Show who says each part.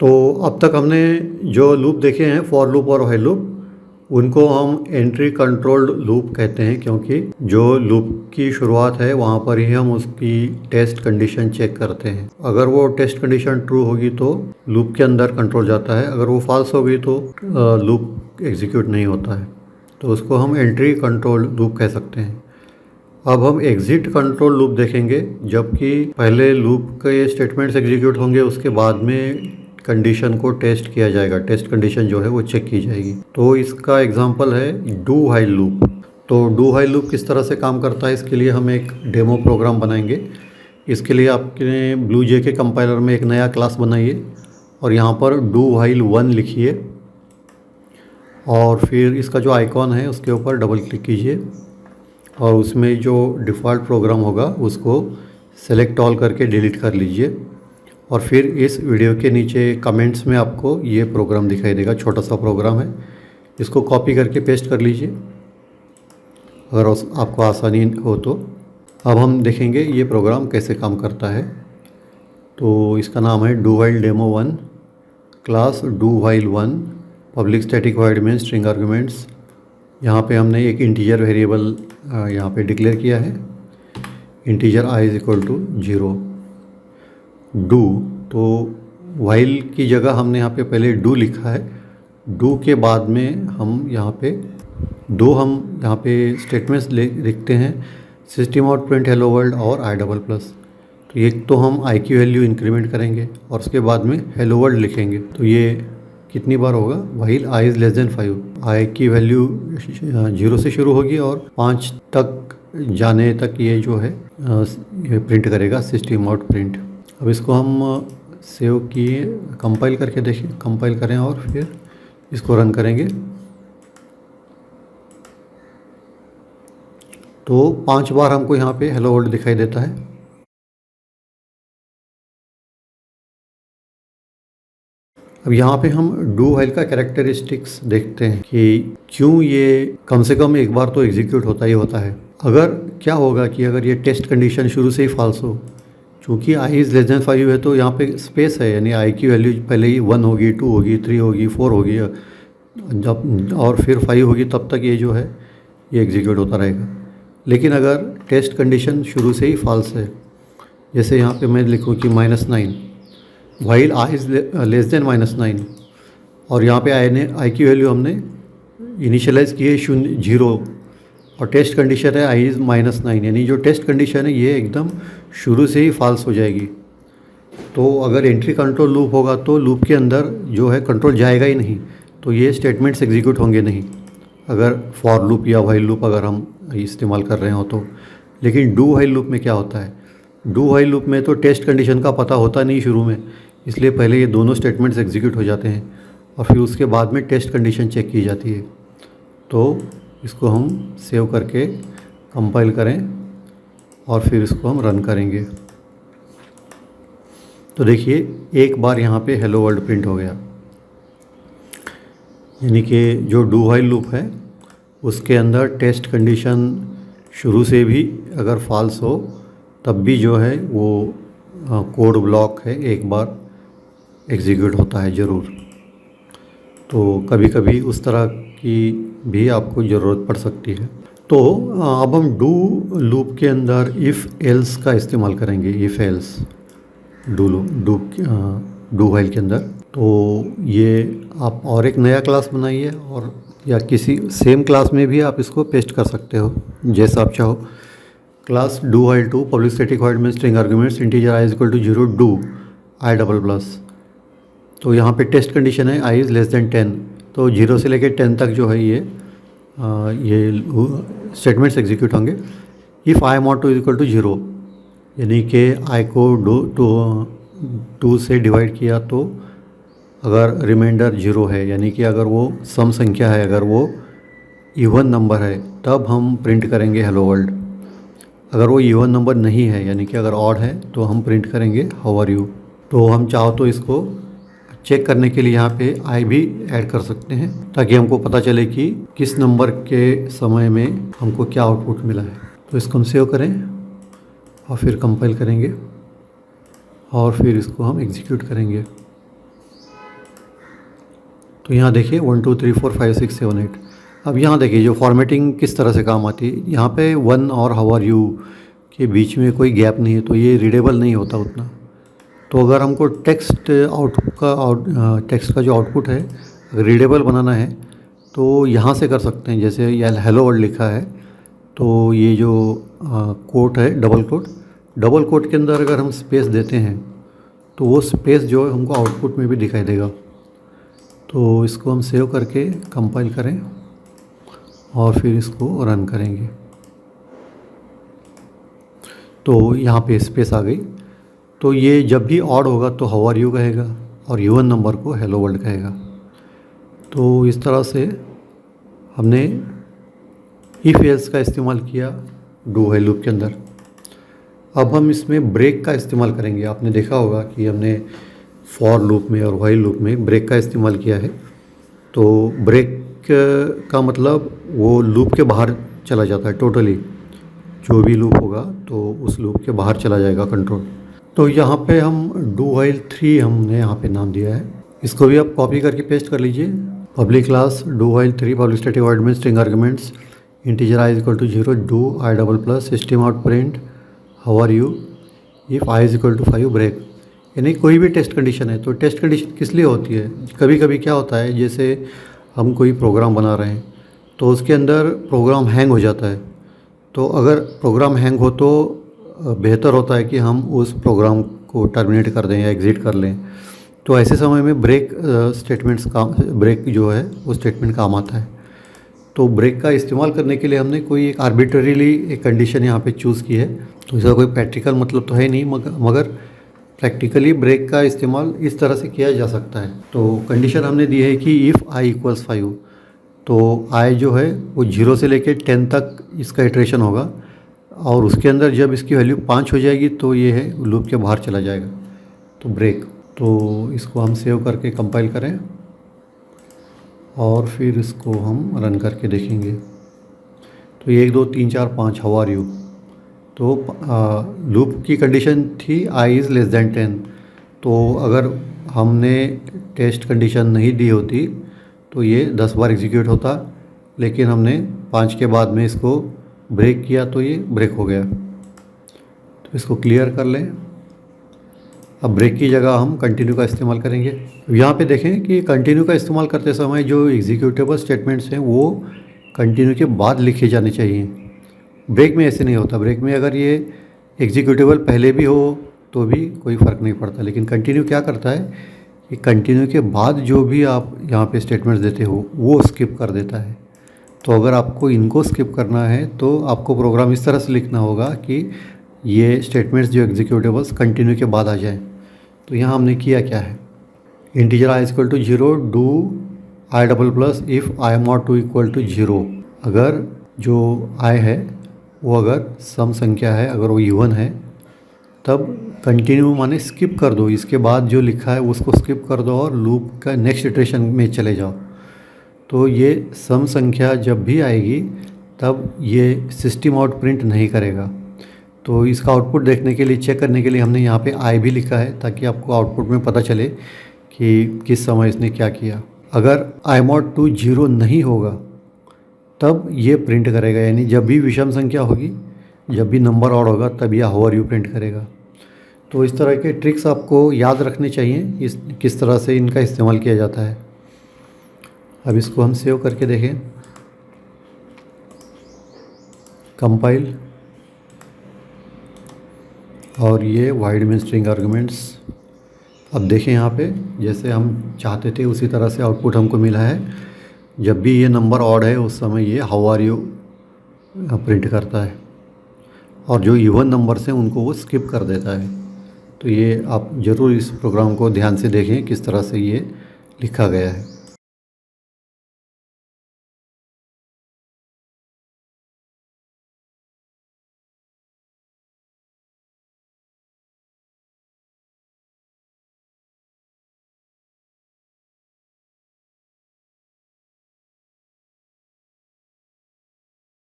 Speaker 1: तो अब तक हमने जो लूप देखे हैं फॉर लूप और व्हाइल लूप, उनको हम एंट्री कंट्रोल्ड लूप कहते हैं, क्योंकि जो लूप की शुरुआत है वहाँ पर ही हम उसकी टेस्ट कंडीशन चेक करते हैं। अगर वो टेस्ट कंडीशन ट्रू होगी तो लूप के अंदर कंट्रोल जाता है, अगर वो फॉल्स होगी तो लूप एग्जीक्यूट नहीं होता है। तो उसको हम एंट्री कंट्रोल्ड लूप कह सकते हैं। अब हम एग्जिट कंट्रोल लूप देखेंगे, जबकि पहले लूप के स्टेटमेंट्स एग्जीक्यूट होंगे, उसके बाद में कंडीशन को टेस्ट किया जाएगा, टेस्ट कंडीशन जो है वो चेक की जाएगी। तो इसका एग्जांपल है डू व्हाइल लूप। तो डू व्हाइल लूप किस तरह से काम करता है, इसके लिए हम एक डेमो प्रोग्राम बनाएंगे। इसके लिए आपने ब्लूजे के कंपाइलर में एक नया क्लास बनाइए और यहाँ पर डू व्हाइल 1 लिखिए और फिर इसका जो आइकॉन है उसके ऊपर डबल क्लिक कीजिए और उसमें जो डिफ़ॉल्ट प्रोग्राम होगा उसको सेलेक्ट ऑल करके डिलीट कर लीजिए। और फिर इस वीडियो के नीचे कमेंट्स में आपको ये प्रोग्राम दिखाई देगा, छोटा सा प्रोग्राम है, इसको कॉपी करके पेस्ट कर लीजिए अगर आपको आसानी हो तो। अब हम देखेंगे ये प्रोग्राम कैसे काम करता है। तो इसका नाम है do while demo 1, class do while 1, public static void main string arguments. यहाँ पे हमने एक इंटीजर वेरिएबल यहाँ पे डिक्लेयर किया है, इंटीजर i = 0। डू, तो व्हाइल की जगह हमने यहाँ पे पहले डू लिखा है, डू के बाद में हम यहाँ पे स्टेटमेंट्स लिखते हैं, system out print hello world और i++। तो एक तो हम i की वैल्यू इंक्रीमेंट करेंगे और उसके बाद में हेलो वर्ल्ड लिखेंगे। तो ये कितनी बार होगा, व्हाइल i <5, i की वैल्यू 0 से शुरू होगी और 5 तक जाने तक ये जो है ये प्रिंट करेगा सिस्टम आउट प्रिंट। अब इसको हम सेव किए, कंपाइल करके देखें, कंपाइल करें और फिर इसको रन करेंगे। तो 5 बार हमको यहाँ पे हेलो वर्ल्ड दिखाई देता है। अब यहाँ पे हम डू व्हाइल का कैरेक्टरिस्टिक्स देखते हैं कि क्यों ये कम से कम एक बार तो एग्जीक्यूट होता ही होता है। अगर क्या होगा कि अगर ये टेस्ट कंडीशन शुरू से ही फॉल्स हो, चूँकि i <5 है तो यहाँ पे स्पेस है, यानी i की वैल्यू पहले ही 1 होगी, 2 होगी, 3 होगी, 4 होगी, जब और फिर 5 होगी, तब तक ये जो है ये एग्जीक्यूट होता रहेगा। लेकिन अगर टेस्ट कंडीशन शुरू से ही फॉल्स है, जैसे यहाँ पे मैं लिखूँ कि -9, व्हाइल i <-9, और यहाँ पे i की वैल्यू हमने इनिशियलाइज़ की है 0 और टेस्ट कंडीशन है i -9, यानी जो टेस्ट कंडीशन है ये एकदम शुरू से ही फॉल्स हो जाएगी। तो अगर एंट्री कंट्रोल लूप होगा तो लूप के अंदर जो है कंट्रोल जाएगा ही नहीं, तो ये स्टेटमेंट्स एग्जीक्यूट होंगे नहीं, अगर फॉर लूप या व्हाइल लूप अगर हम इस्तेमाल कर रहे हो तो। लेकिन डू व्हाइल लूप में क्या होता है, डू व्हाइल लूप में तो टेस्ट कंडीशन का पता होता नहीं शुरू में, इसलिए पहले ये दोनों स्टेटमेंट्स एग्जीक्यूट हो जाते हैं और फिर उसके बाद में टेस्ट कंडीशन चेक की जाती है। तो इसको हम सेव करके कंपाइल करें और फिर इसको हम रन करेंगे। तो देखिए एक बार यहाँ पे हेलो वर्ल्ड प्रिंट हो गया, यानी कि जो डू व्हाइल लूप है उसके अंदर टेस्ट कंडीशन शुरू से भी अगर फॉल्स हो तब भी जो है वो कोड ब्लॉक है एक बार एग्जीक्यूट होता है ज़रूर। तो कभी कभी उस तरह की भी आपको ज़रूरत पड़ सकती है। तो अब हम डू लूप के अंदर इफ़ एल्स का इस्तेमाल करेंगे, इफ़ एल्स डू व्हाइल के अंदर। तो ये आप और एक नया क्लास बनाइए और या किसी सेम क्लास में भी आप इसको पेस्ट कर सकते हो जैसा आप चाहो। Class do while 2, public static void main string arguments, integer i = 0, do i++। तो यहाँ पे टेस्ट कंडीशन है i <10, तो 0 से लेकर 10 तक जो है ये स्टेटमेंट्स एग्जीक्यूट होंगे। इफ़ i mod 2 = 0, यानी कि i को 2 से डिवाइड किया तो अगर रिमाइंडर 0 है, यानी कि अगर वो सम संख्या है, अगर वो इवन नंबर है, तब हम प्रिंट करेंगे हेलो वर्ल्ड। अगर वो इवन नंबर नहीं है, यानी कि अगर ऑड है, तो हम प्रिंट करेंगे हाउ आर यू। तो हम चाहो तो इसको चेक करने के लिए यहाँ पे i भी ऐड कर सकते हैं, ताकि हमको पता चले कि किस नंबर के समय में हमको क्या आउटपुट मिला है। तो इसको हम सेव करें और फिर कंपाइल करेंगे और फिर इसको हम एग्जीक्यूट करेंगे। तो यहाँ देखिए 1 2 3 4 5 6 7 8। अब यहाँ देखिए जो फॉर्मेटिंग किस तरह से काम आती है, यहाँ पे 1 और हाउ आर यू के बीच में कोई गैप नहीं है, तो ये रीडेबल नहीं होता उतना। तो अगर हमको टेक्स्ट का जो आउटपुट है अगर रीडेबल बनाना है तो यहाँ से कर सकते हैं। जैसे ये हेलो वर्ल्ड लिखा है, तो ये जो कोट है डबल कोट के अंदर अगर हम स्पेस देते हैं तो वो स्पेस जो है हमको आउटपुट में भी दिखाई देगा। तो इसको हम सेव करके कंपाइल करें और फिर इसको रन करेंगे। तो यहाँ पे स्पेस आ गई। तो ये जब भी ऑड होगा तो हाउ आर यू कहेगा और इवन नंबर को हेलो वर्ल्ड कहेगा। तो इस तरह से हमने इफ़ एल्स का इस्तेमाल किया डू व्हाइल लूप के अंदर। अब हम इसमें ब्रेक का इस्तेमाल करेंगे। आपने देखा होगा कि हमने फॉर लूप में और व्हाइल लूप में ब्रेक का इस्तेमाल किया है। तो ब्रेक का मतलब वो लूप के बाहर चला जाता है टोटली, जो भी लूप होगा तो उस लूप के बाहर चला जाएगा कंट्रोल। तो यहाँ पे हम डू व्हाइल 3 हमने यहाँ पे नाम दिया है। इसको भी आप कॉपी करके पेस्ट कर लीजिए। Public class do while 3 public static void main string arguments integer i equal to 0 do i double plus system out print how are you if i is equal to 5 break. यानी कोई भी test condition है। तो test condition किस लिए होती है, कभी कभी क्या होता है जैसे हम कोई प्रोग्राम बना रहे हैं तो उसके अंदर प्रोग्राम हैंग हो जाता है। तो अगर प्रोग्राम हैंग हो तो बेहतर होता है कि हम उस प्रोग्राम को टर्मिनेट कर दें या एग्ज़िट कर लें। तो ऐसे समय में ब्रेक जो है वो स्टेटमेंट काम आता है। तो ब्रेक का इस्तेमाल करने के लिए हमने कोई एक आर्बिट्ररीली एक कंडीशन यहाँ पे चूज़ की है। तो इसका कोई प्रैक्टिकल मतलब तो है नहीं, मगर प्रैक्टिकली ब्रेक का इस्तेमाल इस तरह से किया जा सकता है। तो कंडीशन हमने दी है कि इफ़ i इक्वल्स 5, तो i जो है वो 0 से लेकर 10 तक इसका इटरेशन होगा और उसके अंदर जब इसकी वैल्यू 5 हो जाएगी तो ये है लूप के बाहर चला जाएगा, तो ब्रेक। तो इसको हम सेव करके कंपाइल करें और फिर इसको हम रन करके देखेंगे। तो 1 2 3 4 5 हाउ आर यू। तो लूप की कंडीशन थी i इज़ लेस दैन 10। तो अगर हमने टेस्ट कंडीशन नहीं दी होती तो ये 10 बार एग्जीक्यूट होता, लेकिन हमने 5 के बाद में इसको ब्रेक किया तो ये ब्रेक हो गया। तो इसको क्लियर कर लें। अब ब्रेक की जगह हम कंटिन्यू का इस्तेमाल करेंगे। यहाँ पे देखें कि कंटिन्यू का इस्तेमाल करते समय जो एग्जीक्यूटेबल स्टेटमेंट्स हैं वो कंटिन्यू के बाद लिखे जाने चाहिए। ब्रेक में ऐसे नहीं होता। ब्रेक में अगर ये एग्जीक्यूटेबल पहले भी हो तो भी कोई फ़र्क नहीं पड़ता, लेकिन कंटिन्यू क्या करता है कि कंटिन्यू के बाद जो भी आप यहाँ पे स्टेटमेंट्स देते हो वो स्किप कर देता है। तो अगर आपको इनको स्किप करना है तो आपको प्रोग्राम इस तरह से लिखना होगा कि ये स्टेटमेंट्स जो एग्जीक्यूटेबल्स कंटिन्यू के बाद आ जाए। तो यहाँ हमने किया क्या है, integer i equal to 0 do i double plus if i not to equal to 0। अगर जो i है वो अगर सम संख्या है, अगर वो इवन है, तब कंटिन्यू माने स्किप कर दो, इसके बाद जो लिखा है उसको स्किप कर दो और लूप का नेक्स्ट इटरेशन में चले जाओ। तो ये सम संख्या जब भी आएगी तब ये सिस्टम आउट प्रिंट नहीं करेगा। तो इसका आउटपुट देखने के लिए, चेक करने के लिए हमने यहाँ पे i भी लिखा है ताकि आपको आउटपुट में पता चले कि किस समय इसने क्या किया। अगर i मॉड टू 0 नहीं होगा तब ये प्रिंट करेगा, यानी जब भी विषम संख्या होगी, जब भी नंबर ऑड होगा तब यह हाउ आर यू प्रिंट करेगा। तो इस तरह के ट्रिक्स आपको याद रखने चाहिए, किस तरह से इनका इस्तेमाल किया जाता है। अब इसको हम सेव करके देखें, कंपाइल, और ये वाइड में स्ट्रिंग आर्गुमेंट्स। अब देखें यहाँ पे जैसे हम चाहते थे उसी तरह से आउटपुट हमको मिला है। जब भी ये नंबर ऑड है उस समय ये हाउ आर यू प्रिंट करता है और जो इवन नंबर्स हैं उनको वो स्किप कर देता है। तो ये आप ज़रूर इस प्रोग्राम को ध्यान से देखें किस तरह से ये लिखा गया है।